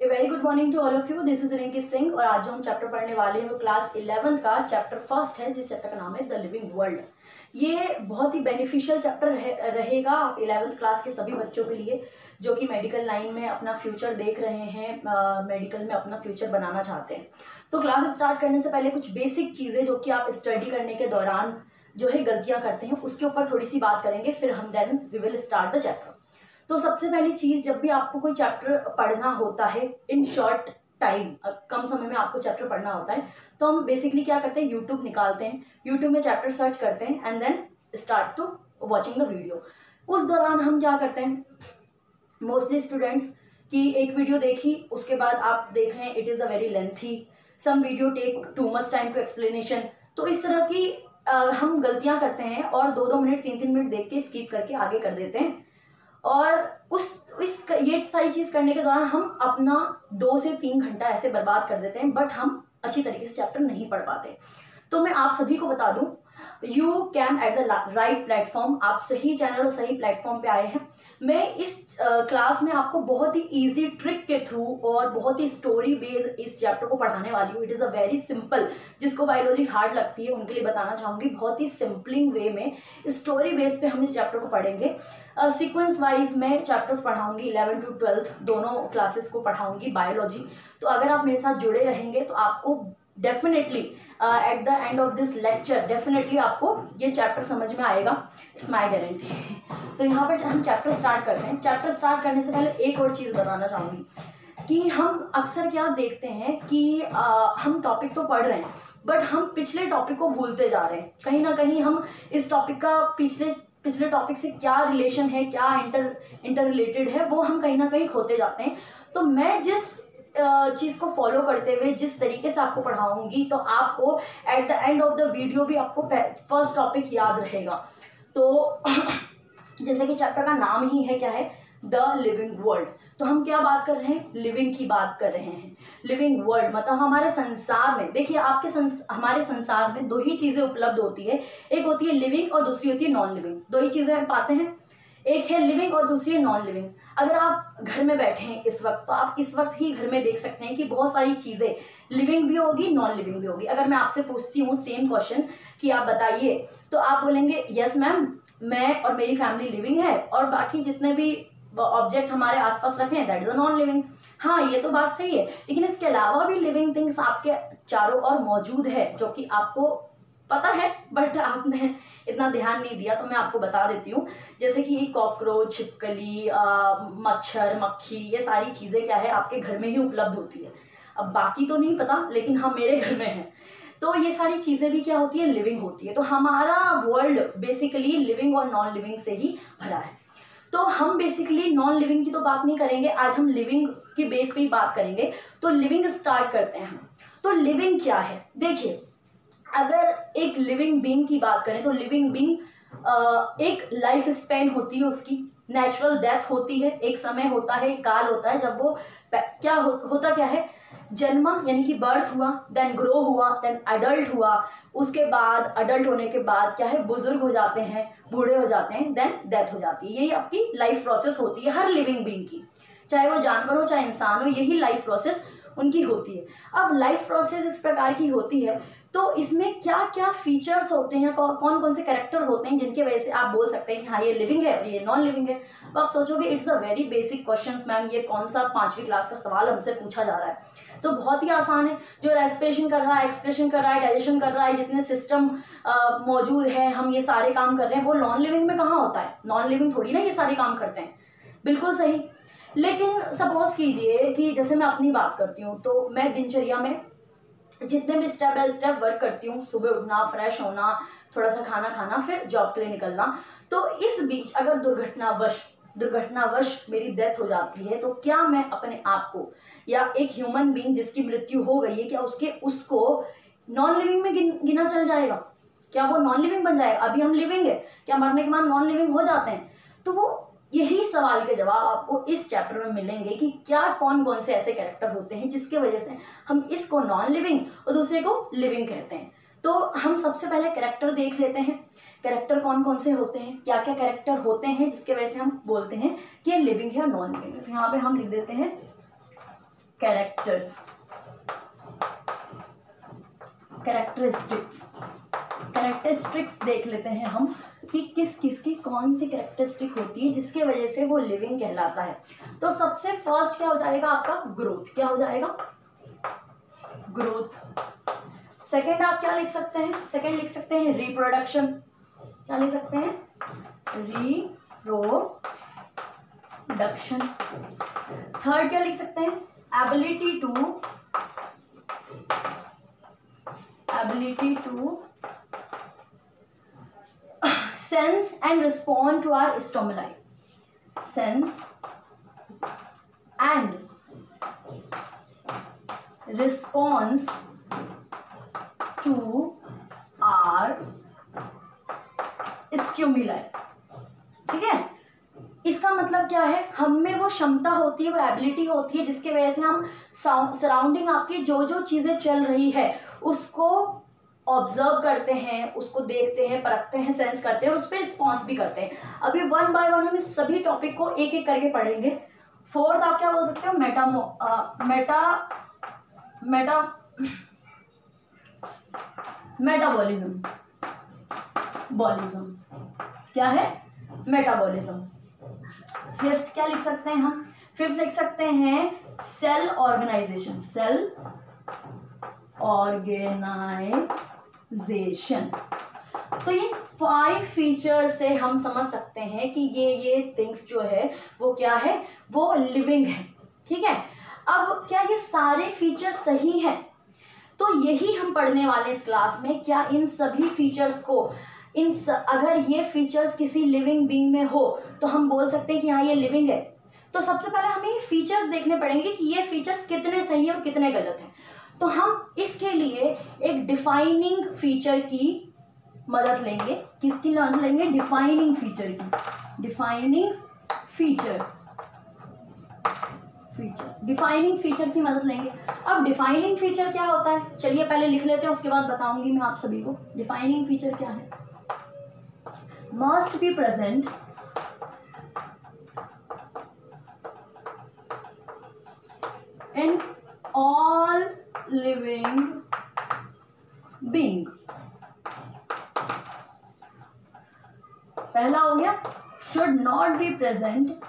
A very good morning to all of you. This is Rinki Singh और आज जो हम चैप्टर पढ़ने वाले हैं वो क्लास 11th का चैप्टर फर्स्ट है, जिस चैप्टर का नाम है द लिविंग वर्ल्ड। ये बहुत ही बेनिफिशियल चैप्टर रहेगा आप 11th क्लास के सभी बच्चों के लिए जो कि मेडिकल लाइन में अपना फ्यूचर देख रहे हैं, मेडिकल में अपना फ्यूचर बनाना चाहते हैं। तो क्लास स्टार्ट करने से पहले कुछ बेसिक चीज़ें जो कि आप स्टडी करने के दौरान जो है गलतियाँ करते हैं उसके ऊपर थोड़ी सी बात करेंगे, फिर हम then we will start the chapter. तो सबसे पहली चीज, जब भी आपको कोई चैप्टर पढ़ना होता है इन शॉर्ट टाइम, कम समय में आपको चैप्टर पढ़ना होता है, तो हम बेसिकली क्या करते हैं, यूट्यूब निकालते हैं, यूट्यूब में चैप्टर सर्च करते हैं and then start to watching the video. उस दौरान हम क्या करते हैं, मोस्टली स्टूडेंट्स की एक वीडियो देखी, उसके बाद आप देख रहे हैं it is a very lengthy, some video take too much time to explanation. तो इस तरह की हम गलतियां करते हैं और 2-2 मिनट 3-3 मिनट देख के स्किप करके आगे कर देते हैं। और ये सारी चीज करने के दौरान हम अपना 2 से 3 घंटा ऐसे बर्बाद कर देते हैं, बट हम अच्छी तरीके से चैप्टर नहीं पढ़ पाते। तो मैं आप सभी को बता दूं, you can at the right platform, आप सही चैनल और सही प्लेटफॉर्म पे आए हैं। मैं इस क्लास में आपको बहुत ही इजी ट्रिक के थ्रू और बहुत ही स्टोरी बेस्ड इस चैप्टर को पढ़ाने वाली हूँ। It is a very simple, जिसको बायोलॉजी हार्ड लगती है उनके लिए बताना चाहूँगी, बहुत ही सिंपलिंग वे में स्टोरी बेस पे हम इस चैप्टर को पढ़ेंगे। सीक्वेंस वाइज मैं चैप्टर्स पढ़ाऊंगी, 11 to 12 दोनों क्लासेस को पढ़ाऊंगी बायोलॉजी। तो अगर आप मेरे साथ जुड़े रहेंगे तो आपको definitely at the end of this lecture definitely आपको ये चैप्टर समझ में आएगा, इट्स माय गारंटी। तो यहाँ पर हम चैप्टर स्टार्ट करते हैं। चैप्टर स्टार्ट करने से पहले एक और चीज़ बताना चाहूँगी कि हम अक्सर क्या देखते हैं कि हम टॉपिक तो पढ़ रहे हैं बट हम पिछले टॉपिक को भूलते जा रहे हैं। कहीं ना कहीं हम इस टॉपिक का पिछले टॉपिक से क्या रिलेशन है, क्या इंटर रिलेटेड है, वो हम कहीं ना कहीं खोते जाते हैं। तो मैं जिस चीज़ को फॉलो करते हुए जिस तरीके से आपको पढ़ाऊंगी तो आपको at the end of the video भी आपको फर्स्ट टॉपिक याद रहेगा। तो जैसे कि चैप्टर का नाम ही है, क्या है, द लिविंग वर्ल्ड। तो हम क्या बात कर रहे हैं, लिविंग की बात कर रहे हैं। लिविंग वर्ल्ड मतलब हमारे संसार में, देखिए हमारे संसार में 2 ही चीज़ें उपलब्ध होती है, एक होती है लिविंग और दूसरी होती है नॉन लिविंग। 2 ही चीज़ें हम पाते हैं, एक है लिविंग और दूसरी है नॉन लिविंग। अगर आप घर में बैठे हैं इस वक्त, तो आप इस वक्त ही घर में देख सकते हैं कि बहुत सारी चीज़ें लिविंग भी होगी, नॉन लिविंग भी होगी। अगर मैं आपसे पूछती हूँ सेम क्वेश्चन कि आप बताइए, तो आप बोलेंगे यस मैम, मैं और मेरी फैमिली लिविंग है और बाकी जितने भी ऑब्जेक्ट हमारे आसपास रखे हैं that is a non living. हाँ, ये तो बात सही है, लेकिन इसके अलावा भी लिविंग थिंग्स आपके चारों ओर मौजूद है जो कि आपको पता है बट आपने इतना ध्यान नहीं दिया। तो मैं आपको बता देती हूँ, जैसे कि कॉकरोच, छिपकली, मच्छर, मक्खी, ये सारी चीज़ें क्या है आपके घर में ही उपलब्ध होती है। अब बाकी तो नहीं पता, लेकिन हाँ मेरे घर में है। तो ये सारी चीज़ें भी क्या होती है, लिविंग होती है। तो हमारा वर्ल्ड बेसिकली लिविंग और नॉन लिविंग से ही भरा है। तो हम बेसिकली नॉन लिविंग की तो बात नहीं करेंगे, आज हम लिविंग की बेस पे ही बात करेंगे। तो लिविंग स्टार्ट करते हैं हम। तो लिविंग क्या है, देखिए, अगर एक लिविंग बीइंग की बात करें तो लिविंग बीइंग एक लाइफ स्पैन होती है, उसकी नेचुरल डेथ होती है, एक समय होता है, काल होता है जब वो क्या होता क्या है, जन्मा यानी कि बर्थ हुआ, देन ग्रो हुआ, देन अडल्ट हुआ, उसके बाद अडल्ट होने के बाद क्या है, बुजुर्ग हो जाते हैं, बूढ़े हो जाते हैं, देन डेथ हो जाती है। यही आपकी लाइफ प्रोसेस होती है हर लिविंग बीइंग की, चाहे वो जानवर हो चाहे इंसान हो, यही लाइफ प्रोसेस उनकी होती है। अब लाइफ प्रोसेस इस प्रकार की होती है, तो इसमें क्या क्या फीचर्स होते हैं, कौन कौन से कैरेक्टर होते हैं जिनके वजह से आप बोल सकते हैं कि हाँ ये लिविंग है और ये नॉन लिविंग है। तो आप सोचोगे it's a very basic questions ma'am, ये कौन सा 5वीं क्लास का सवाल हमसे पूछा जा रहा है। तो बहुत ही आसान है, जो रेस्पिरेशन कर रहा है, एक्सप्रेशन कर रहा है, डाइजेशन कर रहा है, जितने सिस्टम मौजूद है, हम ये सारे काम कर रहे हैं, वो नॉन लिविंग में कहाँ होता है। नॉन लिविंग थोड़ी ना ये सारे काम करते हैं, बिल्कुल सही। लेकिन सपोज कीजिए कि जैसे मैं अपनी बात करती हूँ, तो मैं दिनचर्या में जितने भी स्टेप बाय स्टेप वर्क करती हूँ, सुबह उठना, फ्रेश होना, थोड़ा सा खाना खाना, फिर जॉब के लिए निकलना, तो इस बीच अगर दुर्घटनावश मेरी डेथ हो जाती है, तो क्या मैं अपने आप को, या एक ह्यूमन बीइंग जिसकी मृत्यु हो गई है, क्या उसको नॉन लिविंग में गिना चल जाएगा? क्या वो नॉन लिविंग बन जाएगा? अभी हम लिविंग है, क्या मरने के बाद नॉन लिविंग हो जाते हैं? तो वो यही सवाल के जवाब आपको इस चैप्टर में मिलेंगे कि क्या कौन कौन से ऐसे कैरेक्टर होते हैं जिसके वजह से हम इसको नॉन लिविंग और दूसरे को लिविंग कहते हैं। तो हम सबसे पहले कैरेक्टर देख लेते हैं, कैरेक्टर कौन कौन से होते हैं, क्या क्या कैरेक्टर होते हैं जिसके वजह से हम बोलते हैं कि ये लिविंग है और नॉन लिविंग है। तो यहाँ पे हम लिख देते हैं कैरेक्टरिस्टिक्स देख लेते हैं हम कि किस किस की कौन सी कैरेक्टरिस्टिक होती है जिसके वजह से वो लिविंग कहलाता है। तो सबसे फर्स्ट क्या हो जाएगा आपका ग्रोथ। क्या हो जाएगा? ग्रोथ। सेकंड आप क्या लिख सकते हैं? सेकंड लिख सकते हैं रिप्रोडक्शन। क्या लिख सकते हैं? रिप्रोडक्शन। थर्ड क्या लिख सकते हैं? Ability to sense and respond to our stimuli. Sense and response to our stimuli. ठीक है, इसका मतलब क्या है? हम में वो क्षमता होती है, वो एबिलिटी होती है जिसकी वजह से हम सराउंडिंग आपकी जो जो चीजें चल रही है उसको ऑब्जर्व करते हैं, उसको देखते हैं, परखते हैं, सेंस करते हैं और उस पर रिस्पॉन्स भी करते हैं। अभी वन बाय वन हम इस सभी टॉपिक को एक एक करके पढ़ेंगे। फोर्थ आप क्या बोल सकते हो? मेटाबॉलिज्म। क्या है? मेटाबॉलिज्म। फिफ्थ क्या लिख सकते हैं हम? फिफ्थ लिख सकते हैं सेल ऑर्गेनाइजेशन। तो ये 5 फीचर से हम समझ सकते हैं कि ये थिंग्स जो है वो क्या है? वो लिविंग है। ठीक है, अब क्या ये सारे फीचर सही हैं? तो यही हम पढ़ने वाले इस क्लास में। क्या इन सभी फीचर्स को अगर ये फीचर्स किसी लिविंग बीइंग में हो तो हम बोल सकते हैं कि हाँ ये लिविंग है। तो सबसे पहले हमें ये फीचर्स देखने पड़ेंगे कि ये फीचर्स कितने सही है और कितने गलत हैं। तो हम इसके लिए एक डिफाइनिंग फीचर की मदद लेंगे। किसकी मदद लेंगे? डिफाइनिंग फीचर की। डिफाइनिंग फीचर की मदद लेंगे। अब डिफाइनिंग फीचर क्या होता है? चलिए पहले लिख लेते हैं, उसके बाद बताऊंगी मैं आप सभी को। डिफाइनिंग फीचर क्या है? Must be present in all living being. पहला हो गया should not be present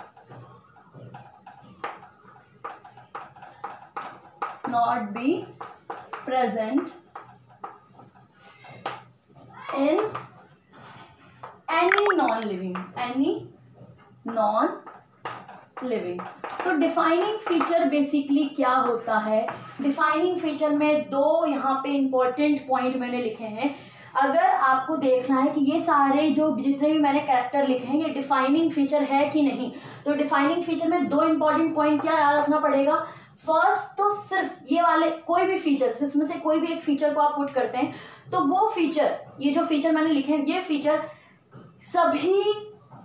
in any non-living। तो डिफाइनिंग फीचर बेसिकली क्या होता है? डिफाइनिंग फीचर में 2 यहाँ पे इंपॉर्टेंट पॉइंट मैंने लिखे हैं। अगर आपको देखना है कि ये सारे जो जितने भी मैंने कैरेक्टर लिखे हैं ये डिफाइनिंग फीचर है कि नहीं, तो डिफाइनिंग फीचर में 2 इंपॉर्टेंट पॉइंट क्या याद रखना पड़ेगा? फर्स्ट तो सिर्फ ये वाले कोई भी फीचर, इसमें से कोई भी एक फीचर को आप पुट करते हैं तो वो फीचर, ये जो फीचर मैंने लिखे हैं ये फीचर सभी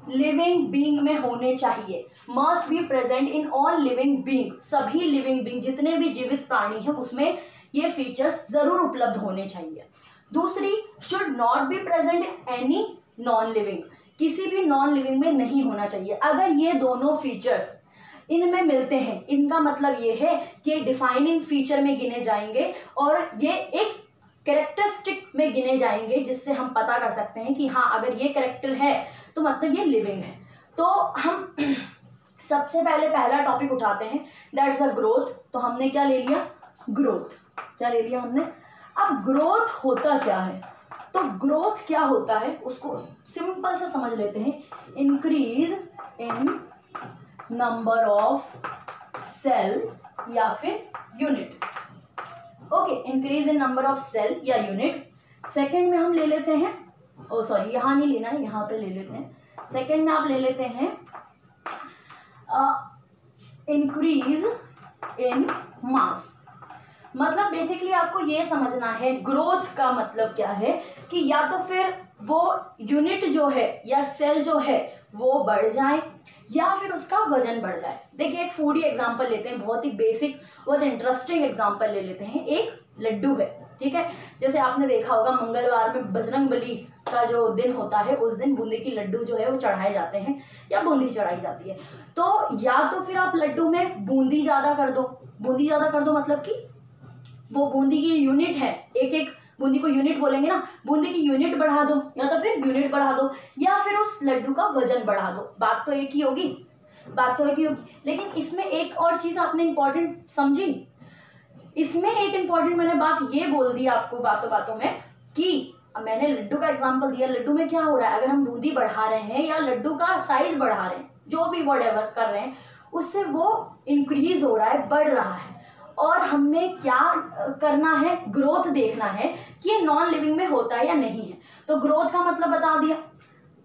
लिविंग बीइंग में होने चाहिए। Must be present in all living being. सभी लिविंग बीइंग जितने भी जीवित प्राणी हैं उसमें ये फीचर्स जरूर उपलब्ध होने चाहिए। दूसरी, should not be present any non living. किसी भी नॉन लिविंग में नहीं होना चाहिए। अगर ये दोनों फीचर्स इनमें मिलते हैं, इनका मतलब ये है कि डिफाइनिंग फीचर में गिने जाएंगे और ये एक कैरेक्टरिस्टिक में गिने जाएंगे जिससे हम पता कर सकते हैं कि हाँ अगर ये कैरेक्टर है तो मतलब ये लिविंग है। तो हम सबसे पहले पहला टॉपिक उठाते हैं, दैट्स द ग्रोथ। तो हमने क्या ले लिया? ग्रोथ। क्या ले लिया हमने? अब ग्रोथ होता क्या है? तो ग्रोथ क्या होता है उसको सिंपल से समझ लेते हैं। Increase in number of cell या फिर unit. Okay, increase in number of cell या यूनिट। सेकंड में हम ले लेते हैं, ओ सॉरी यहाँ नहीं लेना है, यहाँ पे ले लेते हैं। सेकंड में आप ले लेते हैं इंक्रीज इन मास। मतलब बेसिकली आपको ये समझना है ग्रोथ का मतलब क्या है कि या तो फिर वो यूनिट जो है या सेल जो है वो बढ़ जाए या फिर उसका वजन बढ़ जाए। देखिए एक फूडी एग्जांपल लेते हैं, बहुत ही बेसिक बहुत इंटरेस्टिंग एग्जांपल ले लेते हैं। एक लड्डू है, ठीक है, जैसे आपने देखा होगा मंगलवार में बजरंगबली का जो दिन होता है उस दिन बूंदी की लड्डू जो है वो चढ़ाए जाते हैं या बूंदी चढ़ाई जाती है। तो या तो फिर आप लड्डू में बूंदी ज़्यादा कर दो, बूंदी ज़्यादा कर दो मतलब कि वो बूंदी की यूनिट है, एक एक बूंदी को यूनिट बोलेंगे ना, बूंदी की यूनिट बढ़ा दो या तो फिर यूनिट बढ़ा दो या फिर उस लड्डू का वजन बढ़ा दो। बात तो एक ही होगी, बात तो एक ही होगी। लेकिन इसमें एक और चीज़ आपने इंपॉर्टेंट समझी, इसमें एक इंपॉर्टेंट मैंने बात ये बोल दी आपको बातों बातों में कि मैंने लड्डू का एग्जांपल दिया, लड्डू में क्या हो रहा है, अगर हम बूंदी बढ़ा रहे हैं या लड्डू का साइज बढ़ा रहे हैं, जो भी व्हाटएवर कर रहे हैं, उससे वो इंक्रीज हो रहा है, बढ़ रहा है। और हमें क्या करना है, ग्रोथ देखना है कि ये नॉन लिविंग में होता है या नहीं है। तो ग्रोथ का मतलब बता दिया,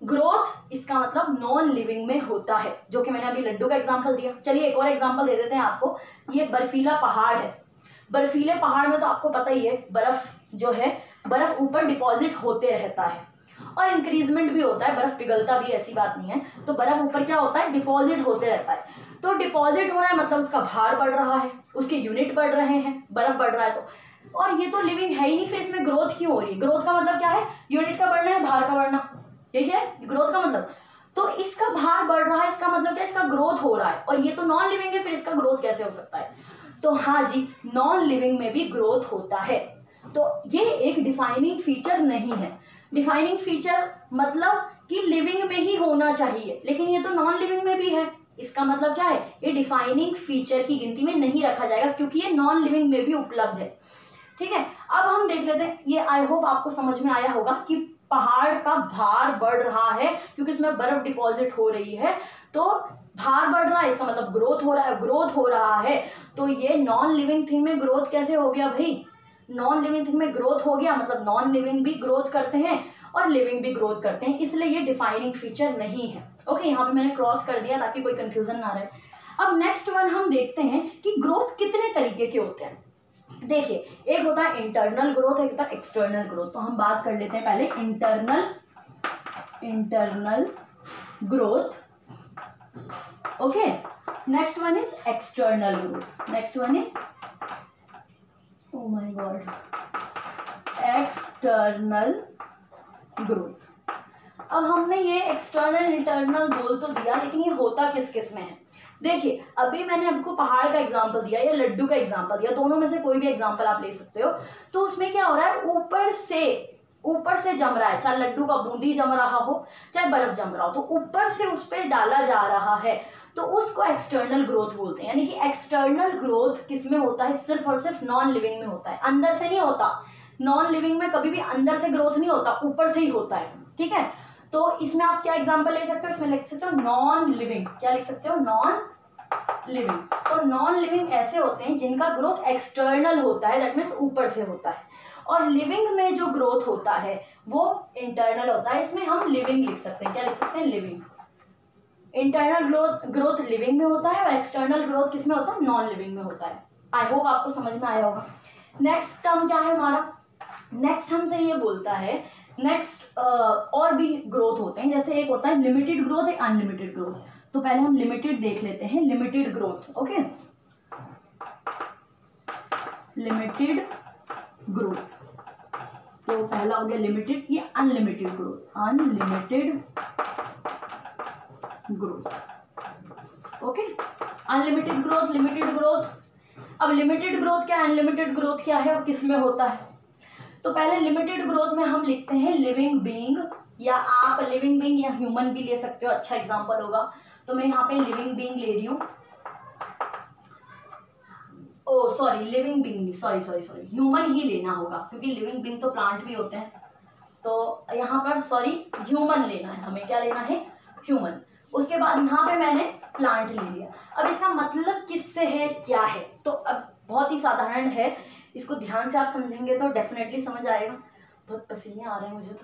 ग्रोथ इसका मतलब नॉन लिविंग में होता है, जो कि मैंने अभी लड्डू का एग्जांपल दिया। चलिए एक और एग्जांपल दे देते हैं आपको। ये बर्फीला पहाड़ है, बर्फीले पहाड़ में तो आपको पता ही है बर्फ जो है, बर्फ ऊपर डिपॉजिट होते रहता है और इंक्रीजमेंट भी होता है, बर्फ पिघलता भी, ऐसी बात नहीं है। तो बर्फ ऊपर क्या होता है, डिपॉजिट होते रहता है। तो डिपॉजिट हो रहा है मतलब उसका भार बढ़ रहा है, उसके यूनिट बढ़ रहे हैं, बर्फ बढ़ रहा है तो। और ये तो लिविंग है ही नहीं, फिर इसमें ग्रोथ क्यों हो रही है? ग्रोथ का मतलब क्या है, यूनिट का बढ़ना है, भार का बढ़ना, यही है ग्रोथ का मतलब। तो इसका भार बढ़ रहा है, इसका मतलब क्या, इसका ग्रोथ हो रहा है। और ये तो नॉन लिविंग है, फिर इसका ग्रोथ कैसे हो सकता है? तो हाँ जी, नॉन लिविंग में भी ग्रोथ होता है। तो ये एक डिफाइनिंग फीचर नहीं है। डिफाइनिंग फीचर मतलब कि लिविंग में ही होना चाहिए, लेकिन ये तो नॉन लिविंग में भी है। इसका मतलब क्या है, ये डिफाइनिंग फीचर की गिनती में नहीं रखा जाएगा क्योंकि ये नॉन लिविंग में भी उपलब्ध है। ठीक है, अब हम देख लेते हैं, ये आई होप आपको समझ में आया होगा कि पहाड़ का भार बढ़ रहा है क्योंकि इसमें बर्फ डिपॉजिट हो रही है। तो भार बढ़ रहा है, इसका मतलब ग्रोथ हो रहा है, ग्रोथ हो रहा है। तो ये नॉन लिविंग थिंग में ग्रोथ कैसे हो गया भाई? नॉन लिविंग थिंग में ग्रोथ हो गया, मतलब नॉन लिविंग भी ग्रोथ करते हैं और लिविंग भी ग्रोथ करते हैं, इसलिए ये डिफाइनिंग फीचर नहीं है। ओके, यहाँ पे मैंने क्रॉस कर दिया ताकि कोई कंफ्यूजन ना रहे। अब नेक्स्ट वन हम देखते हैं कि ग्रोथ कितने तरीके के होते हैं। देखिए, एक होता है इंटरनल ग्रोथ, एक होता है एक्सटर्नल ग्रोथ। तो हम बात कर लेते हैं पहले internal growth. Okay, next one is external growth, next one is oh my god external growth. अब हमने ये एक्सटर्नल इंटरनल बोल तो दिया, लेकिन ये होता किस किस में है? देखिए, अभी मैंने आपको पहाड़ का एग्जांपल दिया या लड्डू का एग्जांपल दिया, दोनों में से कोई भी एग्जांपल आप ले सकते हो। तो उसमें क्या हो रहा है, ऊपर से जम रहा है, चाहे लड्डू का बूंदी जम रहा हो चाहे बर्फ जम रहा हो, तो ऊपर से उस पर डाला जा रहा है, तो उसको एक्सटर्नल ग्रोथ बोलते हैं। यानी कि एक्सटर्नल ग्रोथ किसमें होता है, सिर्फ और सिर्फ नॉन लिविंग में होता है, अंदर से नहीं होता। नॉन लिविंग में कभी भी अंदर से ग्रोथ नहीं होता, ऊपर से ही होता है। ठीक है, तो इसमें आप क्या एग्जांपल ले सकते हो, इसमें लिख सकते हो नॉन लिविंग। क्या लिख सकते हो, नॉन लिविंग। तो नॉन लिविंग ऐसे होते हैं जिनका ग्रोथ एक्सटर्नल होता है, दैट मीन्स ऊपर से होता है। और लिविंग में जो ग्रोथ होता है वो इंटरनल होता है, इसमें हम लिविंग लिख सकते हैं। क्या लिख सकते हैं, लिविंग। इंटरनल ग्रोथ लिविंग में होता है और एक्सटर्नल ग्रोथ किसमें होता है, नॉन लिविंग में होता है। आई होप आपको समझ में आया होगा। नेक्स्ट टर्म क्या है हमारा, नेक्स्ट हमसे ये बोलता है, नेक्स्ट और भी ग्रोथ होते हैं, जैसे एक होता है लिमिटेड ग्रोथ, एक अनलिमिटेड ग्रोथ। तो पहले हम लिमिटेड देख लेते हैं, limited growth. Okay, limited growth, तो पहला हो गया लिमिटेड, ये unlimited growth, unlimited growth. Okay, unlimited growth, limited growth. अब लिमिटेड ग्रोथ क्या है, अनलिमिटेड ग्रोथ क्या है और किस में होता है? तो पहले लिमिटेड ग्रोथ में हम लिखते हैं लिविंग बीइंग, या आप लिविंग बीइंग या ह्यूमन भी ले सकते हो, अच्छा एग्जांपल होगा। तो मैं यहाँ पे लिविंग बीइंग ले रही हूँ, ओ सॉरी लिविंग बीइंग नहीं, सॉरी ह्यूमन ही लेना होगा क्योंकि लिविंग बीइंग तो प्लांट भी होते हैं। तो यहाँ पर सॉरी ह्यूमन लेना है हमें, क्या लेना है, ह्यूमन। उसके बाद यहाँ पे मैंने प्लांट ले लिया। अब इसका मतलब किससे है, क्या है? तो अब बहुत ही साधारण है, इसको ध्यान से आप समझेंगे तो डेफिनेटली समझ आएगा। बहुत पसीने आ रहे हैं मुझे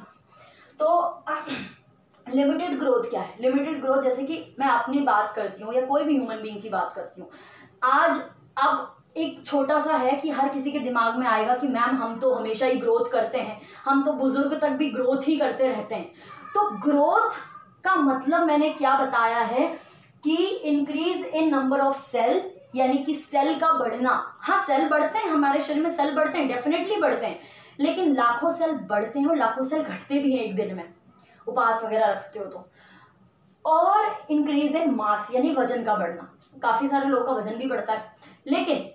तो लिमिटेड ग्रोथ क्या है? लिमिटेड ग्रोथ, जैसे कि मैं अपनी बात करती हूँ या कोई भी ह्यूमन बीइंग की बात करती हूँ, आज अब एक छोटा सा है कि हर किसी के दिमाग में आएगा कि मैम हम तो हमेशा ही ग्रोथ करते हैं, हम तो बुजुर्ग तक भी ग्रोथ ही करते रहते हैं। तो ग्रोथ का मतलब मैंने क्या बताया है कि increase in number of cell, यानी कि सेल का बढ़ना। हाँ, सेल बढ़ते हैं, हमारे शरीर में सेल बढ़ते हैं, डेफिनेटली बढ़ते हैं, लेकिन लाखों सेल बढ़ते हैं और लाखों सेल घटते भी हैं एक दिन में, उपवास वगैरह रखते हो तो। और इंक्रीज इन मास यानी वजन का बढ़ना, काफी सारे लोगों का वजन भी बढ़ता है। लेकिन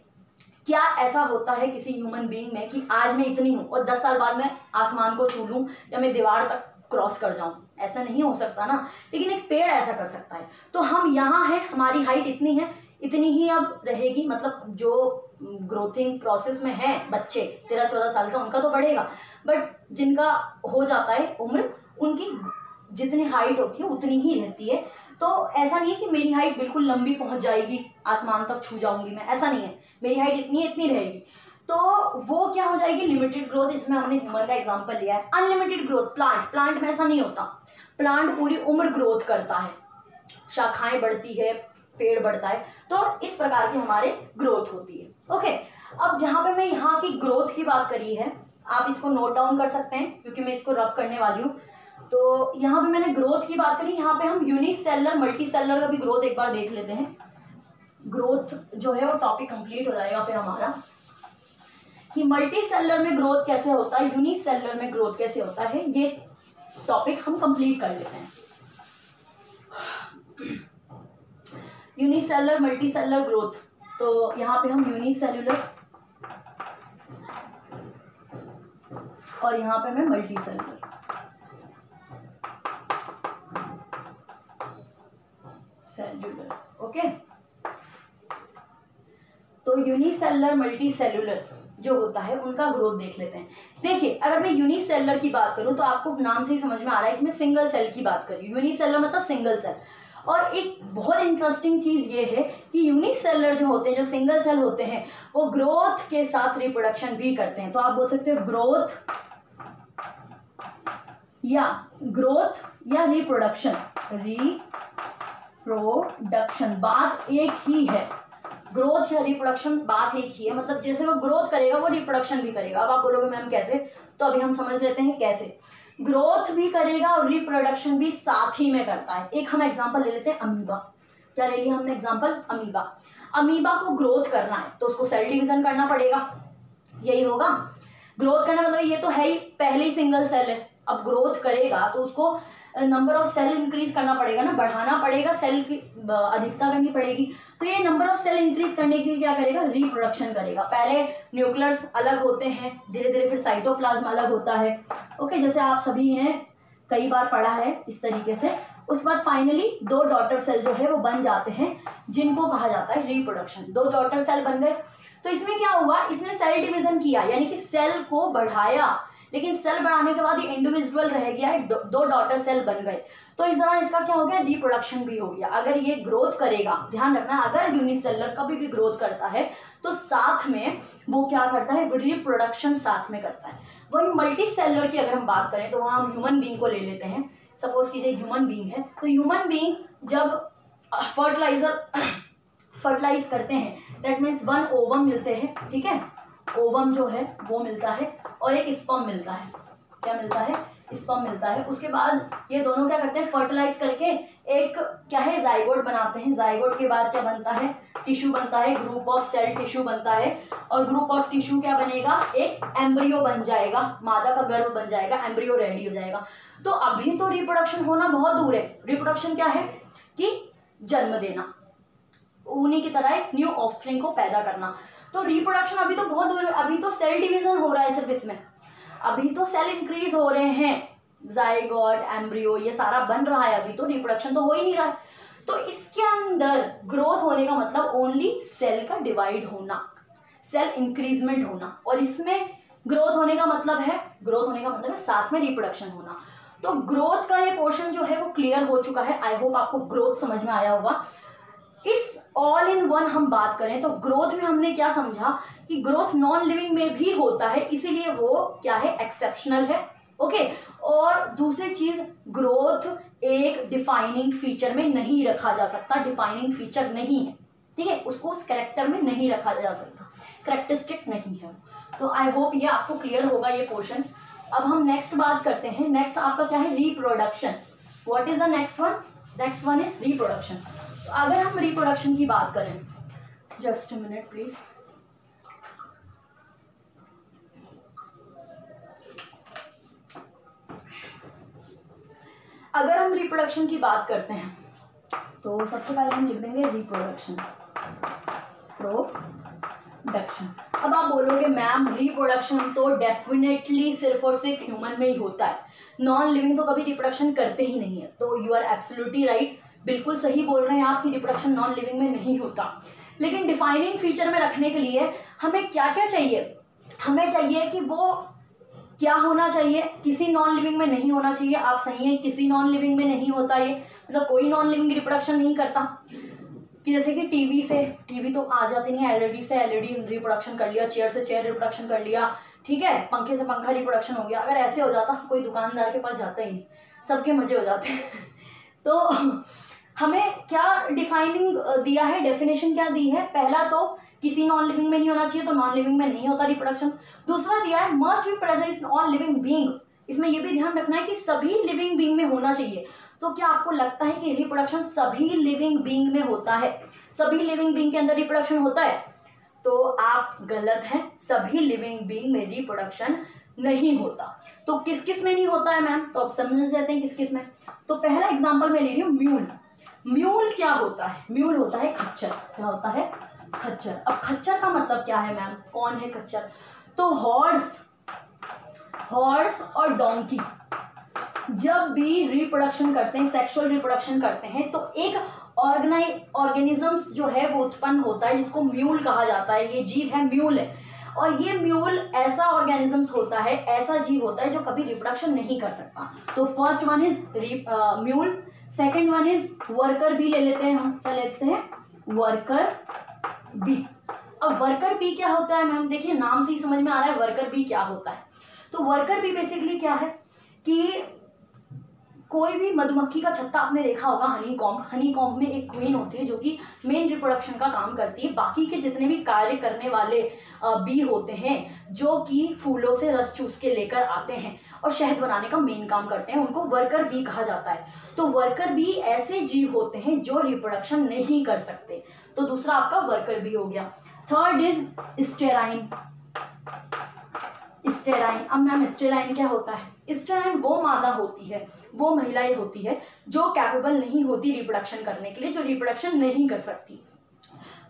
क्या ऐसा होता है किसी ह्यूमन बीइंग में कि आज मैं इतनी हूं और 10 साल बाद मैं आसमान को छू लूं या मैं दीवार तक क्रॉस कर जाऊं? ऐसा नहीं हो सकता ना। लेकिन एक पेड़ ऐसा कर सकता है। तो हम यहाँ हैं, हमारी हाइट इतनी है, इतनी ही अब रहेगी। मतलब जो ग्रोथिंग प्रोसेस में है बच्चे 13-14 साल का, उनका तो बढ़ेगा, बट जिनका हो जाता है उम्र, उनकी जितनी हाइट होती है उतनी ही रहती है। तो ऐसा नहीं है कि मेरी हाइट बिल्कुल लंबी पहुंच जाएगी, आसमान तक छू जाऊंगी मैं, ऐसा नहीं है। मेरी हाइट इतनी है, इतनी रहेगी। तो वो क्या हो जाएगी, लिमिटेड ग्रोथ। इसमें हमने ह्यूमन का एग्जांपल लिया है। अनलिमिटेड ग्रोथ, प्लांट में ऐसा नहीं होता। प्लांट पूरी उम्र ग्रोथ करता है, शाखाएं बढ़ती है, पेड़ बढ़ता है। तो इस प्रकार की हमारे ग्रोथ होती है। ओके, अब जहां पे मैं यहाँ की ग्रोथ की बात करी है, आप इसको नोट डाउन कर सकते हैं क्योंकि मैं इसको रब करने वाली हूँ। तो यहाँ पे मैंने ग्रोथ की बात करी, यहाँ पे हम यूनिसेलर मल्टी सेलर का भी ग्रोथ एक बार देख लेते हैं। ग्रोथ जो है वो टॉपिक कंप्लीट हो जाएगा फिर हमारा, कि मल्टी सेलर में ग्रोथ कैसे होता है, यूनिसेलर में ग्रोथ कैसे होता है, ये टॉपिक हम कंप्लीट कर लेते हैं। यूनिसेलर मल्टी सेलर ग्रोथ, तो यहाँ पे हम यूनिसेलुलर और यहाँ पे मैं मल्टी सेलुलर, सेलुलर। ओके, तो यूनिसेलर मल्टी सेलुलर जो होता है उनका ग्रोथ देख लेते हैं। देखिए, अगर मैं यूनिसेलर की बात करूं तो आपको नाम से ही समझ में आ रहा है कि मैं सिंगल सेल की बात कर रही हूँ। यूनिसेलर मतलब सिंगल सेल। और एक बहुत इंटरेस्टिंग चीज ये है कि यूनिसेलर जो होते हैं, जो सिंगल सेल होते हैं, वो ग्रोथ के साथ रिप्रोडक्शन भी करते हैं। तो आप बोल सकते हो ग्रोथ या रिप्रोडक्शन। रिप्रोडक्शन बात एक ही है, ग्रोथ या रिप्रोडक्शन बात एक ही है। मतलब जैसे वो ग्रोथ करेगा वो रिप्रोडक्शन भी करेगा। अब आप बोलोगे मैम कैसे, तो अभी हम समझ लेते हैं कैसे। ग्रोथ भी करेगा और रिप्रोडक्शन भी साथ ही में करता है। एक हम एग्जांपल ले लेते हैं, अमीबा। क्या ले लिया हमने एग्जांपल, अमीबा। अमीबा को ग्रोथ करना है तो उसको सेल डिवीजन करना पड़ेगा, यही होगा। ग्रोथ करना मतलब ये तो है ही, पहले ही सिंगल सेल है। अब ग्रोथ करेगा तो उसको नंबर ऑफ सेल इंक्रीज करना पड़ेगा ना, बढ़ाना पड़ेगा, सेल की अधिकता करनी पड़ेगी। तो ये नंबर ऑफ सेल इंक्रीज करने के लिए क्या करेगा, रिप्रोडक्शन करेगा। पहले न्यूक्लियस अलग होते हैं, धीरे धीरे फिर साइटोप्लाज्म अलग होता है। ओके, जैसे आप सभी ने कई बार पढ़ा है इस तरीके से। उसके बाद फाइनली 2 डॉटर सेल जो है वो बन जाते हैं, जिनको कहा जाता है रिप्रोडक्शन। 2 डॉटर सेल बन गए तो इसमें क्या हुआ, इसने सेल डिवीजन किया, यानी कि सेल को बढ़ाया। लेकिन सेल बढ़ाने के बाद ये इंडिविजुअल रह गया, 2 डॉटर सेल बन गए। तो इस दौरान इसका क्या हो गया, रिप्रोडक्शन भी हो गया। अगर ये ग्रोथ करेगा, ध्यान रखना, अगर यूनिसेलर कभी भी ग्रोथ करता है तो साथ में वो क्या करता है, रिप्रोडक्शन साथ में करता है। वही मल्टी सेलर की अगर हम बात करें तो वहां हम ह्यूमन बीइंग को ले लेते हैं। सपोज कीजिए ह्यूमन बीइंग है, तो ह्यूमन बीइंग जब फर्टिलाइज करते हैं, दैट मीन्स 1 ओवम मिलते हैं, ठीक है, ओवम जो है वो मिलता है और एक स्पर्म मिलता है। क्या मिलता है, स्पर्म मिलता है। उसके बाद ये दोनों क्या करते हैं, फर्टिलाइज करके एक क्या है, जाइगोट बनाते हैं। जाइगोट के बाद क्या बनता है, टिश्यू बनता है, ग्रुप ऑफ सेल टिश्यू बनता है। और ग्रुप ऑफ टिश्यू क्या बनेगा, एक एम्ब्रियो बन जाएगा, मादा का गर्भ बन जाएगा, एम्ब्रियो रेडी हो जाएगा। तो अभी तो रिप्रोडक्शन होना बहुत दूर है। रिप्रोडक्शन क्या है कि जन्म देना, उन्हीं की तरह एक न्यू ऑफस्प्रिंग को पैदा करना। तो रिप्रोडक्शन अभी तो बहुत दूर है, अभी तो सेल डिवीजन हो रहा है सिर्फ इसमें, अभी तो सेल इंक्रीज हो रहे हैं, जाइगोट, एम्ब्रियो, ये सारा बन रहा है, अभी तो रिप्रोडक्शन तो हो ही नहीं रहा है। तो इसके अंदर ग्रोथ होने का मतलब ओनली सेल का डिवाइड होना, सेल इंक्रीजमेंट होना। और इसमें ग्रोथ होने का मतलब है साथ में रिप्रोडक्शन होना। तो ग्रोथ का ये पोर्शन जो है वो क्लियर हो चुका है। आई होप आपको ग्रोथ समझ में आया होगा। इस ऑल इन वन हम बात करें तो ग्रोथ में हमने क्या समझा कि ग्रोथ नॉन लिविंग में भी होता है, इसीलिए वो क्या है, एक्सेप्शनल है। ओके, और दूसरी चीज, ग्रोथ एक डिफाइनिंग फीचर में नहीं रखा जा सकता, डिफाइनिंग फीचर नहीं है, ठीक है, उसको उस कैरेक्टर में नहीं रखा जा सकता, कैरेक्टरिस्टिक नहीं है। तो आई होप ये आपको क्लियर होगा ये पोर्शन। अब हम नेक्स्ट बात करते हैं। नेक्स्ट आपका क्या है, reproduction. What is the next one, next one is reproduction. तो अगर हम रिप्रोडक्शन की बात करें, जस्ट अ मिनट प्लीज। अगर हम रिप्रोडक्शन की बात करते हैं तो सबसे पहले हम लिख देंगे रिप्रोडक्शन। अब आप बोलोगे मैम रिप्रोडक्शन तो डेफिनेटली सिर्फ और सिर्फ ह्यूमन में ही होता है, नॉन लिविंग तो कभी रिप्रोडक्शन करते ही नहीं है। तो यू आर एब्सोल्युटली राइट, बिल्कुल सही बोल रहे हैं आप कि रिप्रोडक्शन नॉन लिविंग में नहीं होता। लेकिन डिफाइनिंग फीचर में रखने के लिए हमें क्या क्या चाहिए, हमें चाहिए कि वो क्या होना चाहिए, किसी नॉन लिविंग में नहीं होना चाहिए। आप सही हैं, किसी नॉन लिविंग में नहीं होता ये, मतलब कोई नॉन लिविंग रिप्रोडक्शन नहीं करता। कि जैसे कि टीवी तो आ जाती नहीं है, एलईडी से एलईडी रिप्रोडक्शन कर लिया, चेयर से चेयर रिप्रोडक्शन कर लिया, ठीक है, पंखे से पंखा रिप्रोडक्शन हो गया। अगर ऐसे हो जाता कोई दुकानदार के पास जाता ही नहीं, सबके मजे हो जाते तो हमें क्या डिफाइनिंग दिया है, डेफिनेशन क्या दी है, पहला तो किसी नॉन लिविंग में नहीं होना चाहिए, तो नॉन लिविंग में नहीं होता रिप्रोडक्शन। दूसरा दिया है must be present in all living being, इसमें यह भी ध्यान रखना है कि सभी लिविंग बीइंग में होना चाहिए। तो क्या आपको लगता है कि रिप्रोडक्शन सभी लिविंग बीइंग में होता है, सभी लिविंग बीइंग के अंदर रिप्रोडक्शन होता है? तो आप गलत हैं, सभी लिविंग बीइंग में रिप्रोडक्शन नहीं होता। तो किस किस में नहीं होता है मैम, तो आप समझ जाते हैं किस किस में। तो पहला एग्जांपल मैं ले रही हूँ म्यूल। म्यूल क्या होता है? म्यूल होता है खच्चर। क्या होता है? खच्चर। अब खच्चर का मतलब क्या है मैम, कौन है खच्चर? तो हॉर्स और डोंकी जब भी रिप्रोडक्शन करते हैं, सेक्सुअल रिप्रोडक्शन करते हैं, तो एक ऑर्गेनिजम्स जो है वो उत्पन्न होता है जिसको म्यूल कहा जाता है। ये जीव है, म्यूल है। और ये म्यूल ऐसा ऑर्गेनिजम्स होता है, ऐसा जीव होता है जो कभी रिप्रोडक्शन नहीं कर सकता। तो first one is mule, second one is worker bee ले लेते हैं हम। क्या लेते हैं? Worker bee. अब वर्कर बी क्या होता है मैम? देखिए नाम से ही समझ में आ रहा है वर्कर बी क्या होता है। तो वर्कर बी बेसिकली क्या है कि कोई भी मधुमक्खी का छत्ता आपने देखा होगा, हनी कॉम्ब में एक क्वीन होती है जो कि मेन रिप्रोडक्शन का काम करती है। बाकी के जितने भी कार्य करने वाले बी होते हैं जो कि फूलों से रस चूस के लेकर आते हैं और शहद बनाने का मेन काम करते हैं, उनको वर्कर बी कहा जाता है। तो वर्कर बी ऐसे जीव होते हैं जो रिप्रोडक्शन नहीं कर सकते। तो दूसरा आपका वर्कर बी हो गया। Third is sterile. अब मैम स्टेराइन क्या होता है? स्टेराइन वो मादा होती है, वो महिलाएं होती है जो कैपेबल नहीं होती रिप्रोडक्शन करने के लिए, जो रिप्रोडक्शन नहीं कर सकती।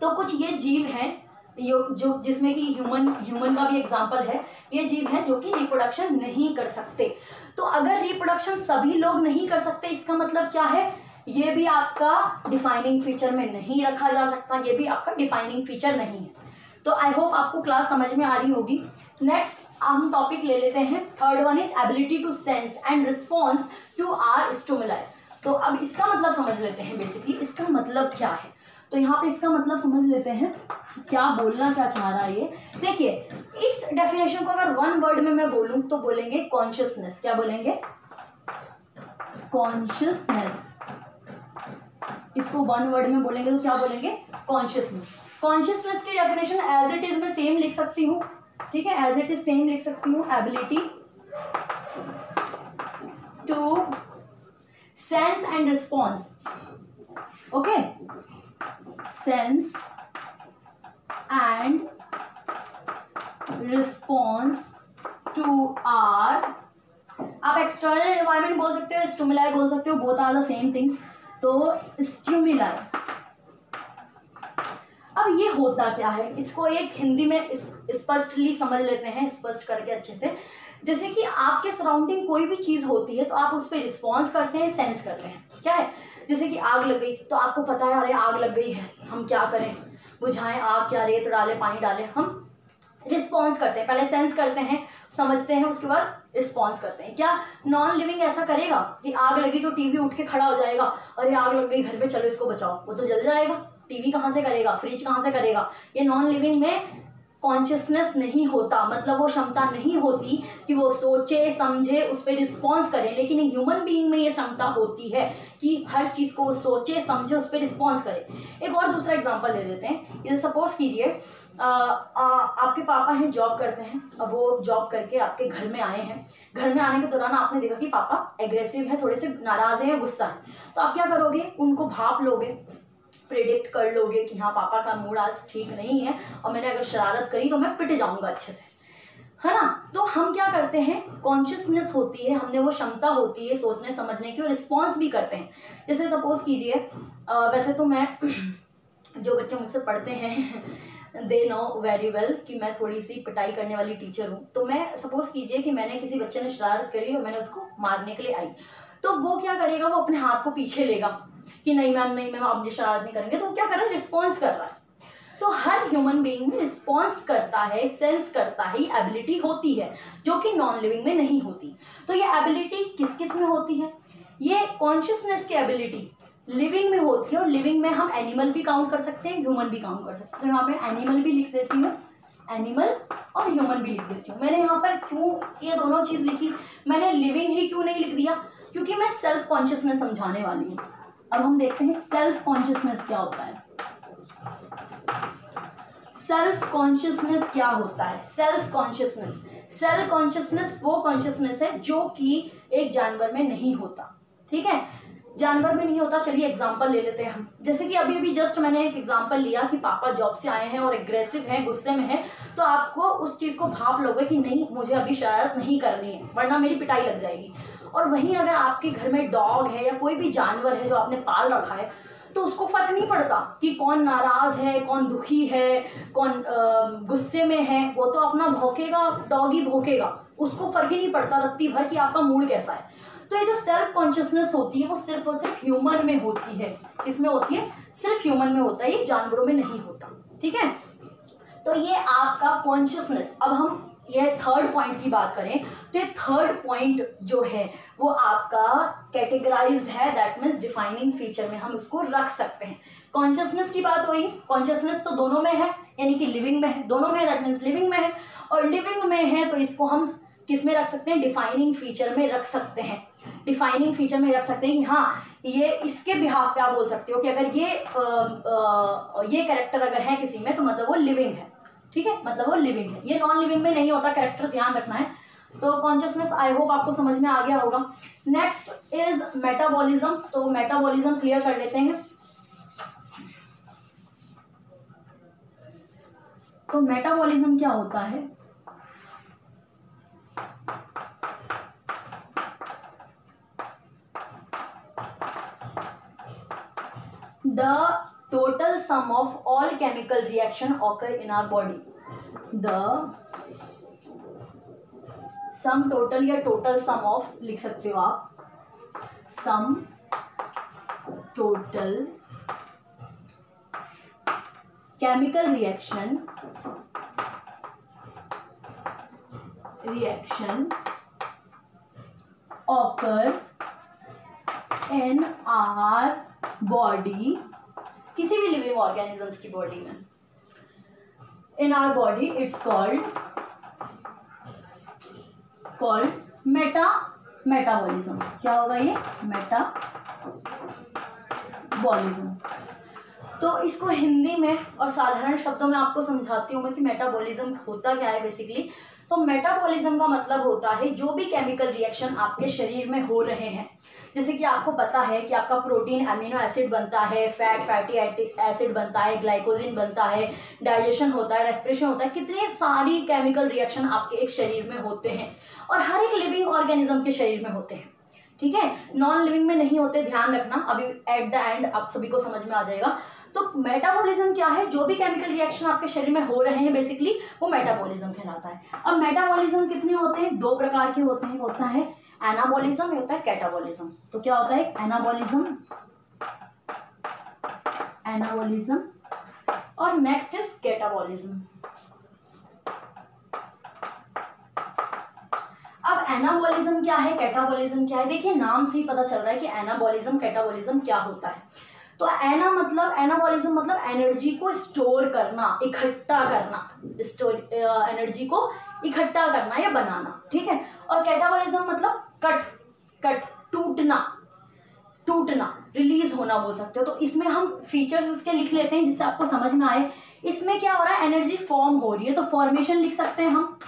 तो कुछ ये जीव हैं जो जिसमें कि ह्यूमन का भी एग्जांपल है। ये जीव हैं जो कि रिप्रोडक्शन नहीं कर सकते। तो अगर रिप्रोडक्शन सभी लोग नहीं कर सकते, इसका मतलब क्या है? ये भी आपका डिफाइनिंग फीचर में नहीं रखा जा सकता, ये भी आपका डिफाइनिंग फीचर नहीं है। तो आई होप आपको क्लास समझ में आ रही होगी। नेक्स्ट हम टॉपिक ले लेते हैं, third one is ability to sense and response to our stimuli. तो अब इसका मतलब समझ लेते हैं, बेसिकली इसका मतलब क्या है। तो यहाँ पे इसका मतलब समझ लेते हैं क्या बोलना क्या चाह रहा है ये। देखिए इस डेफिनेशन को अगर वन वर्ड में मैं बोलूँ तो बोलेंगे कॉन्शियसनेस। क्या बोलेंगे? कॉन्शियसनेस। इसको वन वर्ड में बोलेंगे तो क्या बोलेंगे? कॉन्शियसनेस। कॉन्शियसनेस की डेफिनेशन एज इट इज मैं सेम लिख सकती हूँ, ठीक है, एज इट इज सेम लिख सकती हूँ। Ability to sense and response, okay, sense and response to our, आप एक्सटर्नल एनवायरमेंट बोल सकते हो, स्टिमुलाई बोल सकते हो, both are the same things. तो स्टिमुलाई। अब ये होता क्या है, इसको एक हिंदी में स्पष्टली समझ लेते हैं, स्पष्ट करके अच्छे से। जैसे कि आपके सराउंडिंग कोई भी चीज़ होती है तो आप उस पर रिस्पॉन्स करते हैं, सेंस करते हैं। क्या है? जैसे कि आग लग गई तो आपको पता है अरे आग लग गई है, हम क्या करें, बुझाएं आग, क्या रेत डालें, पानी डालें, हम रिस्पॉन्स करते हैं। पहले सेंस करते हैं, समझते हैं, उसके बाद रिस्पॉन्स करते हैं। क्या नॉन लिविंग ऐसा करेगा कि आग लगी तो टीवी उठ के खड़ा हो जाएगा, अरे आग लग गई घर पे, चलो इसको बचाओ? वो तो जल जाएगा। टीवी कहाँ से करेगा, फ्रिज कहाँ से करेगा? ये नॉन लिविंग में कॉन्शियसनेस नहीं होता, मतलब वो क्षमता नहीं होती कि वो सोचे समझे उस पर रिस्पॉन्स करे। लेकिन एक ह्यूमन बीइंग में ये क्षमता होती है कि हर चीज़ को सोचे समझे उस पर रिस्पॉन्स करे। एक और दूसरा एग्जांपल ले लेते हैं। जैसे सपोज कीजिए आपके पापा हैं, जॉब करते हैं। अब वो जॉब करके आपके घर में आए हैं। घर में आने के दौरान आपने देखा कि पापा एग्रेसिव है, थोड़े से नाराज हैं, गुस्सा है। तो आप क्या करोगे? उनको भाप लोगे, प्रेडिक्ट कर लोगे कि हाँ पापा का मूड आज ठीक नहीं है और मैंने अगर शरारत करी तो मैं पिट जाऊंगा अच्छे से। है ना। तो हम क्या करते हैं, कॉन्शियसनेस होती है, हमने वो क्षमता होती है सोचने समझने की, और रिस्पॉन्स भी करते हैं। जैसे सपोज कीजिए, वैसे तो मैं जो बच्चे मुझसे पढ़ते हैं दे नो वेरी वेल कि मैं थोड़ी सी पिटाई करने वाली टीचर हूँ। तो मैं सपोज कीजिए कि मैंने किसी बच्चे ने शरारत करी और मैंने उसको मारने के लिए आई, तो वो क्या करेगा, वो अपने हाथ को पीछे लेगा कि नहीं मैम, नहीं मैम, आप मुझे शरारत नहीं करेंगे। तो वो क्या कर रहा है, रिस्पॉन्स कर रहा है। तो हर ह्यूमन बीइंग में रिस्पॉन्स करता है, सेंस करता है, एबिलिटी होती है जो कि नॉन लिविंग में नहीं होती। तो ये एबिलिटी किस किस में होती है, ये कॉन्शियसनेस की एबिलिटी लिविंग में होती है, और लिविंग में हम एनिमल भी काउंट कर सकते हैं, ह्यूमन भी काउंट कर सकते हैं। तो यहाँ पे एनिमल भी लिख देती हूँ, एनिमल और ह्यूमन भी लिख देती हूँ। मैंने यहाँ पर क्यों ये दोनों चीज लिखी, मैंने लिविंग ही क्यों नहीं लिख दिया, क्योंकि मैं सेल्फ कॉन्शियसनेस समझाने वाली हूँ। अब हम देखते हैं सेल्फ कॉन्शियसनेस क्या होता है। सेल्फ कॉन्शियसनेस क्या होता है, सेल्फ कॉन्शियसनेस वो कॉन्शियसनेस है जो कि एक जानवर में नहीं होता। ठीक है, जानवर में नहीं होता। चलिए एग्जांपल ले लेते हैं हम। जैसे कि अभी जस्ट मैंने एक एग्जांपल लिया कि पापा जॉब से आए हैं और एग्रेसिव हैं, गुस्से में हैं, तो आपको उस चीज़ को भाप लोगे कि नहीं, मुझे अभी शरारत नहीं करनी है वरना मेरी पिटाई लग जाएगी। और वहीं अगर आपके घर में डॉग है या कोई भी जानवर है जो आपने पाल रखा है, तो उसको फर्क नहीं पड़ता कि कौन नाराज है, कौन दुखी है, कौन गुस्से में है, वो तो अपना भौंकेगा, डॉग ही भौंकेगा, उसको फर्क ही नहीं पड़ता रत्ती भर कि आपका मूड कैसा है। तो ये जो सेल्फ कॉन्शियसनेस होती है वो सिर्फ और सिर्फ ह्यूमन में होती है। किसमें होती है, सिर्फ ह्यूमन में होता है, ये जानवरों में नहीं होता। ठीक है, तो ये आपका कॉन्शियसनेस। अब हम ये थर्ड पॉइंट की बात करें तो ये थर्ड पॉइंट जो है वो आपका कैटेगराइज्ड है, दैट मीन्स डिफाइनिंग फीचर में हम उसको रख सकते हैं। कॉन्शियसनेस की बात हो रही है, कॉन्शियसनेस तो दोनों में है, यानी कि लिविंग में है, दोनों में है, दैट मीन्स लिविंग में है। और लिविंग में है तो इसको हम किस में रख सकते हैं, डिफाइनिंग फीचर में रख सकते हैं। डिफाइनिंग फीचर में रख सकते हैं कि हाँ, ये इसके बिहाफ पे आप बोल सकते हो कि अगर ये कैरेक्टर अगर है किसी में तो मतलब वो लिविंग है। ठीक है, मतलब वो लिविंग है, ये नॉन लिविंग में नहीं होता, कैरेक्टर ध्यान रखना है। तो कॉन्शियसनेस आई होप आपको समझ में आ गया होगा। Next is metabolism. तो मेटाबॉलिज्म क्लियर कर लेते हैं। तो मेटाबॉलिज्म क्या होता है, the total sum of all chemical reaction occur in our body. The sum total या total sum of लिख सकते हो आप, sum total chemical reaction occur in our body, किसी भी लिविंग ऑर्गेनिजम्स की बॉडी में, in our body, it's called metabolism. क्या होगा ये, मेटाबॉलिज्म। तो इसको हिंदी में और साधारण शब्दों में आपको समझाती हूँ मैं कि मेटाबॉलिज्म होता क्या है बेसिकली। तो मेटाबॉलिज्म का मतलब होता है जो भी केमिकल रिएक्शन आपके शरीर में हो रहे हैं, जैसे कि आपको पता है कि आपका प्रोटीन अमीनो एसिड बनता है, फैट फैटी एसिड बनता है, ग्लाइकोजिन बनता है, डाइजेशन होता है, रेस्पिरेशन होता है, कितनी सारी केमिकल रिएक्शन आपके एक शरीर में होते हैं और हर एक लिविंग ऑर्गेनिज्म के शरीर में होते हैं। ठीक है, नॉन लिविंग में नहीं होते, ध्यान रखना, अभी एट द एंड आप सभी को समझ में आ जाएगा। तो मेटाबॉलिज्म क्या है, जो भी केमिकल रिएक्शन आपके शरीर में हो रहे हैं बेसिकली वो मेटाबॉलिज्म कहलाता है। अब मेटाबॉलिज्म कितने होते हैं, दो प्रकार के होते हैं, होता है एनाबॉलिज्म, होता है कैटाबॉलिज्म। तो क्या होता है, एनाबॉलिज्म और नेक्स्ट इज कैटाबॉलिज्म। अब एनाबॉलिज्म क्या है, कैटाबॉलिज्म क्या है, देखिए नाम से ही पता चल रहा है कि एनाबॉलिज्म कैटाबॉलिज्म क्या होता है। तो एनाबॉलिज्म मतलब एनर्जी को स्टोर करना, इकट्ठा करना, एनर्जी को इकट्ठा करना या बनाना। ठीक है, और कैटाबॉलिज्म मतलब टूटना, रिलीज होना बोल सकते हो। तो इसमें हम फीचर्स इसके लिख लेते हैं जिससे आपको समझ में आए। इसमें क्या हो रहा है, एनर्जी फॉर्म हो रही है, तो फॉर्मेशन लिख सकते हैं हम,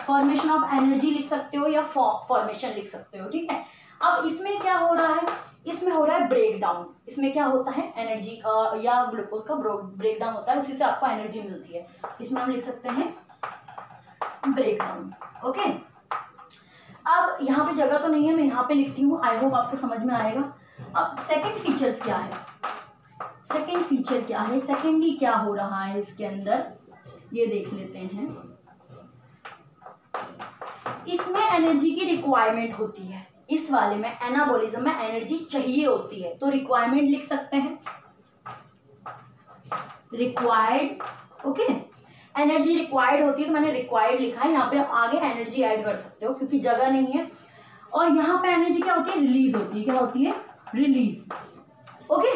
फॉर्मेशन ऑफ एनर्जी लिख सकते हो या फॉर्मेशन लिख सकते हो। ठीक है, अब इसमें क्या हो रहा है, इसमें हो रहा है ब्रेकडाउन। इसमें क्या होता है, एनर्जी या ग्लूकोज का ब्रेकडाउन होता है, उसी से आपको एनर्जी मिलती है। इसमें हम लिख सकते हैं ब्रेकडाउन। ओके, अब यहाँ पे जगह तो नहीं है, मैं यहाँ पे लिखती हूँ, आई होप आपको समझ में आएगा। अब सेकेंड फीचर्स क्या है, सेकेंड फीचर क्या है, सेकेंडली क्या हो रहा है इसके अंदर, ये देख लेते हैं। इसमें एनर्जी की रिक्वायरमेंट होती है, इस वाले में एनाबॉलिज्म में एनर्जी चाहिए होती है, तो रिक्वायरमेंट लिख सकते हैं, रिक्वायर्ड। ओके, एनर्जी रिक्वायर्ड होती है तो मैंने रिक्वायर्ड लिखा है, यहाँ पे आप आगे एनर्जी ऐड कर सकते हो क्योंकि जगह नहीं है। और यहाँ पे एनर्जी क्या होती है, रिलीज होती है, क्या होती है, रिलीज। ओके,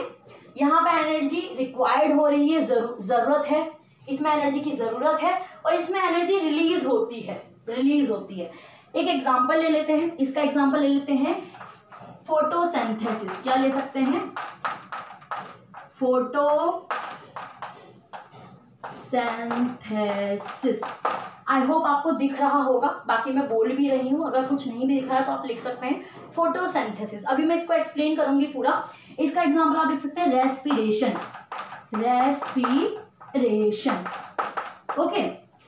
यहाँ पे एनर्जी रिक्वायर्ड हो रही है, जरूरत है, इसमें एनर्जी की जरूरत है, और इसमें एनर्जी रिलीज होती है, रिलीज होती है। एक एग्जांपल ले लेते हैं, इसका एग्जांपल ले लेते हैं फोटोसिंथेसिस। क्या ले सकते हैं, फोटोसिंथेसिस। आई होप आपको दिख रहा होगा, बाकी मैं बोल भी रही हूँ, अगर कुछ नहीं भी दिख रहा है तो आप लिख सकते हैं फोटोसिंथेसिस। अभी मैं इसको एक्सप्लेन करूंगी पूरा। इसका एग्जांपल आप लिख सकते हैं रेस्पिरेशन, रेस्पिरेशन। ओके,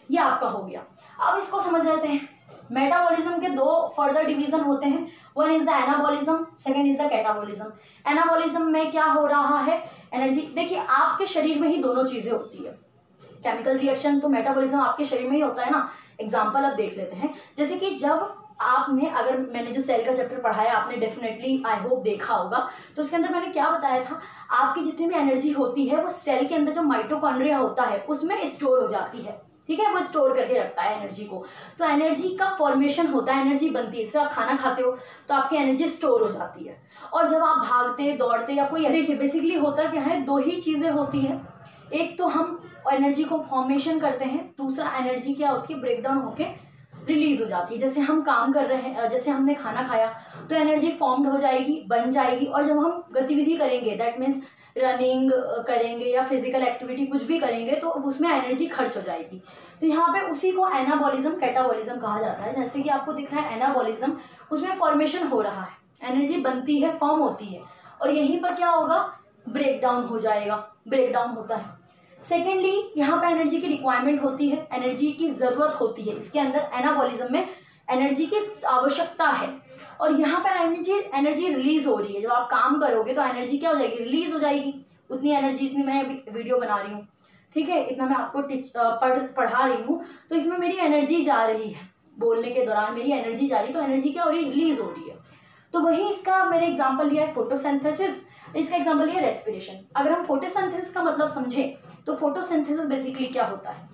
ये आपका हो गया। अब इसको समझ लेते हैं। मेटाबॉलिज्म के दो फर्दर डिवीजन होते हैं, one is the anabolism, second is the catabolism. Anabolism में क्या हो रहा है, एनर्जी, देखिए आपके शरीर में ही दोनों चीजें होती है, केमिकल रिएक्शन तो मेटाबॉलिज्म आपके शरीर में ही होता है ना। एग्जांपल अब देख लेते हैं, जैसे कि जब आपने, अगर मैंने जो सेल का चैप्टर पढ़ाया आपने डेफिनेटली आई होप देखा होगा, तो उसके अंदर मैंने क्या बताया था, आपकी जितनी भी एनर्जी होती है वो सेल के अंदर जो माइटोकॉन्ड्रिया होता है उसमें स्टोर हो जाती है, ठीक है, वो स्टोर करके रखता है एनर्जी को। तो एनर्जी का फॉर्मेशन होता है, एनर्जी बनती है, जैसे आप खाना खाते हो तो आपकी एनर्जी स्टोर हो जाती है, और जब आप भागते दौड़ते या कोई, देखिए बेसिकली होता क्या है, दो ही चीजें होती है, एक तो हम एनर्जी को फॉर्मेशन करते हैं, दूसरा एनर्जी क्या होती है, ब्रेकडाउन होके रिलीज हो जाती है। जैसे हम काम कर रहे हैं, जैसे हमने खाना खाया तो एनर्जी फॉर्म्ड हो जाएगी, बन जाएगी, और जब हम गतिविधि करेंगे, दैट मीन्स रनिंग करेंगे या फिजिकल एक्टिविटी कुछ भी करेंगे, तो उसमें एनर्जी खर्च हो जाएगी। तो यहाँ पे उसी को एनाबॉलिज्म कैटाबॉलिज्म कहा जाता है। जैसे कि आपको दिख रहा है एनाबॉलिज्म, उसमें फॉर्मेशन हो रहा है, एनर्जी बनती है, फॉर्म होती है, और यहीं पर क्या होगा, ब्रेकडाउन हो जाएगा, ब्रेकडाउन होता है। सेकेंडली यहाँ पे एनर्जी की रिक्वायरमेंट होती है, एनर्जी की जरूरत होती है, इसके अंदर एनाबॉलिज्म में एनर्जी की आवश्यकता है, और यहाँ पे एनर्जी रिलीज हो रही है। जब आप काम करोगे तो एनर्जी क्या हो जाएगी, रिलीज हो जाएगी, उतनी एनर्जी, इतनी मैं वीडियो बना रही हूँ, ठीक है, इतना मैं आपको पढ़ा रही हूँ, तो इसमें मेरी एनर्जी जा रही है, बोलने के दौरान मेरी एनर्जी जा रही है, तो एनर्जी क्या हो रही है, रिलीज हो रही है। तो वही इसका मैंने एग्जाम्पल लिया है फोटोसिंथेसिस, इसका एग्जाम्पल लिया रेस्पिरेशन। अगर हम फोटोसिंथेसिस का मतलब समझें तो फोटोसिंथेसिस बेसिकली क्या होता है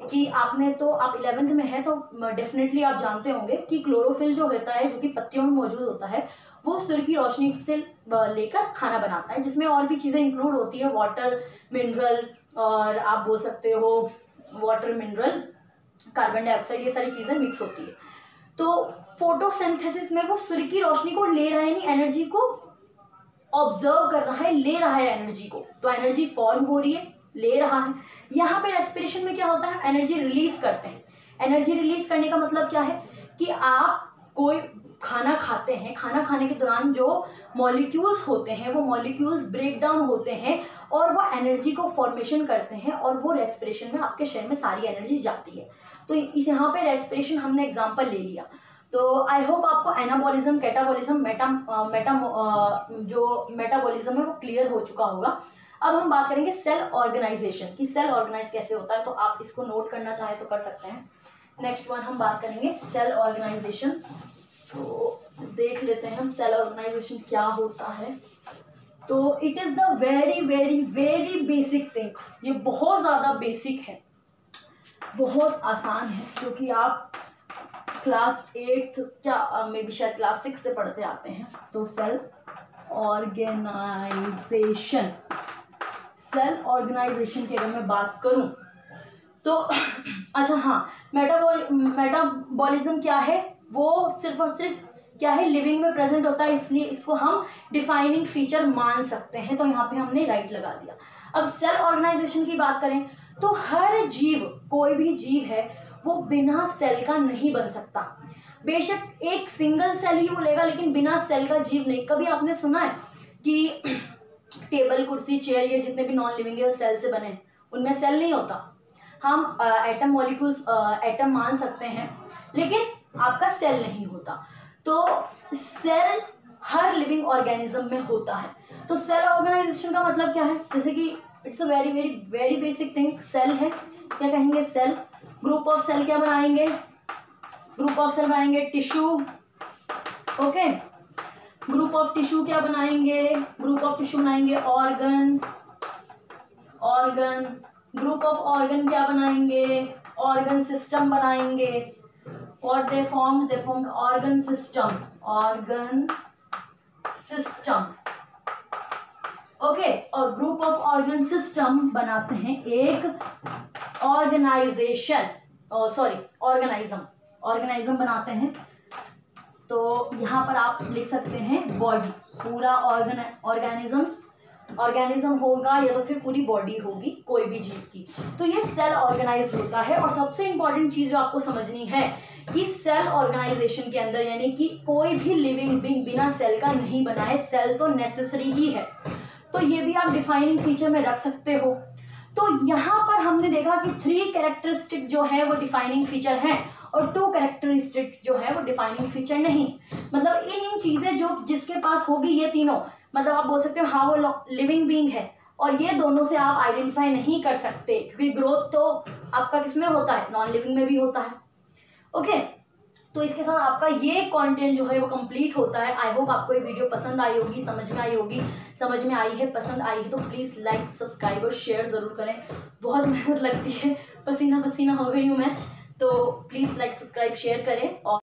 कि आपने तो, आप 11th में है तो डेफिनेटली आप जानते होंगे कि क्लोरोफिल जो होता है, जो कि पत्तियों में मौजूद होता है, वो सूर्य की रोशनी से लेकर खाना बनाता है, जिसमें और भी चीज़ें इंक्लूड होती है, वाटर, मिनरल, और आप बोल सकते हो वाटर, मिनरल, कार्बन डाइऑक्साइड, ये सारी चीज़ें मिक्स होती है। तो फोटोसिंथेसिस में वो सूर्य की रोशनी को ले रहा है, यानी एनर्जी को ऑब्जर्व कर रहा है, ले रहा है एनर्जी को, तो एनर्जी फॉर्म हो रही है, ले रहा है। यहाँ पे रेस्पिरेशन में क्या होता है, एनर्जी रिलीज करते हैं। एनर्जी रिलीज करने का मतलब क्या है कि आप कोई खाना खाते हैं, खाना खाने के दौरान जो मॉलिक्यूल्स होते हैं वो मॉलिक्यूल्स ब्रेक डाउन होते हैं और वो एनर्जी को फॉर्मेशन करते हैं, और वो रेस्पिरेशन में आपके शरीर में सारी एनर्जी जाती है। तो इस यहाँ पे रेस्पिरेशन हमने एग्जाम्पल ले लिया। तो आई होप आपको एनाबॉलिज्म, कैटाबॉलिज्म, जो मेटाबॉलिज्म है वो क्लियर हो चुका होगा। अब हम बात करेंगे सेल ऑर्गेनाइजेशन की, सेल ऑर्गेनाइज कैसे होता है, तो आप इसको नोट करना चाहें तो कर सकते हैं। नेक्स्ट वन हम बात करेंगे सेल ऑर्गेनाइजेशन। तो देख लेते हैं हम सेल ऑर्गेनाइजेशन क्या होता है। तो it is the very very very basic thing, ये बहुत ज़्यादा बेसिक है, बहुत आसान है, क्योंकि आप क्लास 8 क्या मे बी शायद क्लास 6 से पढ़ते आते हैं। तो सेल ऑर्गेनाइजेशन, सेल ऑर्गेनाइजेशन की अगर मैं बात करूं तो अच्छा हाँ, मेटाबॉलिज्म क्या है, वो सिर्फ और सिर्फ क्या है, लिविंग में प्रेजेंट होता है, इसलिए इसको हम डिफाइनिंग फीचर मान सकते हैं, तो यहाँ पे हमने राइट लगा दिया। अब सेल ऑर्गेनाइजेशन की बात करें तो हर जीव, कोई भी जीव है वो बिना सेल का नहीं बन सकता। बेशक एक सिंगल सेल ही वो लेगा, लेकिन बिना सेल का जीव नहीं। कभी आपने सुना है कि टेबल, कुर्सी, चेयर, ये जितने भी नॉन लिविंग है वो सेल से बने हैं? उनमें सेल नहीं होता। हम एटम मॉलिक्यूल्स एटम मान सकते हैं, लेकिन आपका सेल नहीं होता। तो सेल हर लिविंग ऑर्गेनिज्म में होता है। तो सेल ऑर्गेनाइजेशन का मतलब क्या है, जैसे कि it's a very very very basic thing. Cell है, क्या कहेंगे, सेल। ग्रुप ऑफ सेल क्या बनाएंगे, ग्रुप ऑफ सेल बनाएंगे tissue. Okay, group of tissue क्या बनाएंगे, ग्रुप ऑफ टिश्यू बनाएंगे organ, organ. Group of organ क्या बनाएंगे, ऑर्गन सिस्टम बनाएंगे। और they form organ system, organ system. Okay, और ग्रुप ऑफ ऑर्गन सिस्टम बनाते हैं एक ऑर्गेनाइजेशन, सॉरी ऑर्गेनाइज्म, ऑर्गेनाइज्म बनाते हैं। तो यहाँ पर आप लिख सकते हैं बॉडी, पूरा ऑर्गेनिजम्स, ऑर्गेनिज्म होगा या तो फिर पूरी बॉडी होगी कोई भी जीव की। तो ये सेल ऑर्गेनाइज होता है। और सबसे इंपॉर्टेंट चीज जो आपको समझनी है कि सेल ऑर्गेनाइजेशन के अंदर, यानी कि कोई भी लिविंग बीइंग बिना सेल का नहीं बना है, सेल तो नेसेसरी ही है। तो ये भी आप डिफाइनिंग फीचर में रख सकते हो। तो यहाँ पर हमने देखा कि 3 कैरेक्टरिस्टिक जो है वो डिफाइनिंग फीचर हैं और 2 कैरेक्टरिस्टिक जो है वो डिफाइनिंग फीचर नहीं। मतलब इन चीजें जो जिसके पास होगी, ये तीनों, मतलब आप बोल सकते हो हाँ वो लिविंग बीइंग है, और ये दोनों से आप आइडेंटिफाई नहीं कर सकते, क्योंकि ग्रोथ तो आपका किसमें होता है, नॉन लिविंग में भी होता है। ओके, तो इसके साथ आपका ये कंटेंट जो है वो कंप्लीट होता है। आई होप आपको ये वीडियो पसंद आई होगी, समझ में आई होगी। समझ में आई है, पसंद आई है तो प्लीज़ लाइक, सब्सक्राइब और शेयर ज़रूर करें। बहुत मेहनत लगती है, पसीना पसीना हो गई हूँ मैं, तो प्लीज़ लाइक, सब्सक्राइब, शेयर करें। और